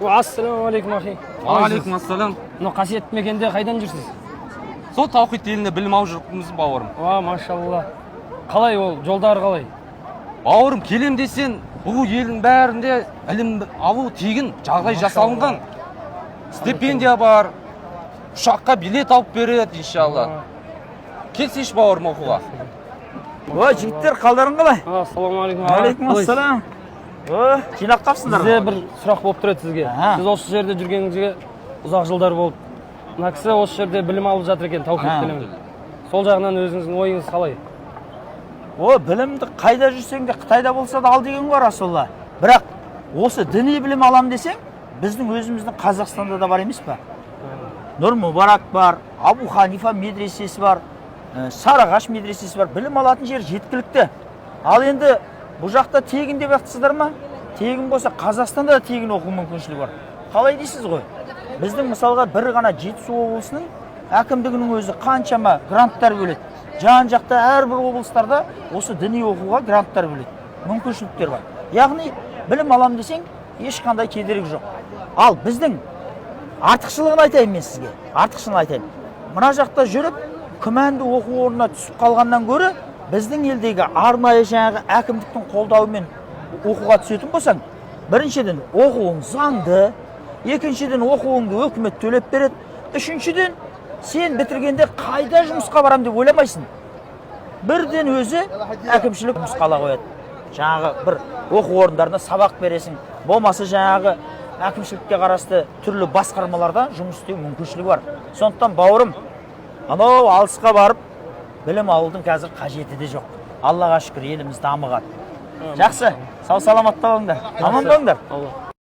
Ассалаумағалейкум ахи. Алейкум ассалам. Мына қасиетті мекенде қайдан жүрсіз? Сол Таухид елінде білім алып жүрміз бауырым. Машалла. Қалай ол, жолдары қалай? Бауырым, келем десен, бұл елдің бәрінде ілім алу тегін жағдай жасалынған. Стипендия бар, ұшаққа билет алып береді, иншалла. Келсейші бауырым оқуға. Жігіттер, қалдарың қалай? Ассалаумағалейкум. Алейкум ассалам. Жинақ қапсыңдар. Сізде бір сұрақ болып тұрады сізге. Сіз осы жерде жүргеніңізге ұзақ жылдар болып, мына кісі осы жерде білім алып жатыр екен, Таухид білімін. Сол жағынан өзіңіздің ойыңыз қалай? Білімді қайда жүрсең де, Қытайда болса да ал деген бар асылла. Бірақ осы діни білім алам десең, біздің өзіміздің Қазақстанда да бар емес па? Нұр Мүбарак бар, Абу Ханифа медресесі бар, Сарыағаш медресесі бар. Білім алатын жер жеткілікті. Ал енді бұл жақта тегін деп жатсыздар ма? Тегін болса Қазақстанда да тегін оқу мүмкіншілігі бар. Қалай дейсіз ғой? Біздің мысалға бір ғана Жетісу облысының әкімдігінің өзі қаншама гранттар бөледі. Жан-жақта әрбір облыстарда осы діни оқуға гранттар бөледі. Мүмкіншіліктер бар. Яғни білім алам десең, ешқандай кедергі жоқ. Ал біздің артықшылығын айтайын мен сізге. Артықшылығын айтайын. Мына жақта жүріп, күмәнді оқу орнына түсіп қалғаннан гөрі, біздің елдегі арнайы жаңағы әкімдіктің қолдауымен оқуға түсетін болсаң, біріншіден оқуың заңды, екіншіден оқуыңды үкімет төлеп береді, үшіншіден сен бітіргенде қайда жұмысқа барам деп ойламайсың. Бірден өзі әкімшілік жұмысқа ала қояды. Жаңағы бір оқу орындарына сабақ бересің, болмаса жаңағы әкімшілікке қарасты түрлі басқармаларда жұмыс істеу мүмкіншілігі бар. Сондықтан бауырым, анау алысқа барып білім алудың қазір қажеті де жоқ. Аллаға шүкір, еліміз дамыған. Жақсы, сау саламатта болыңдар. Аман болыңдар.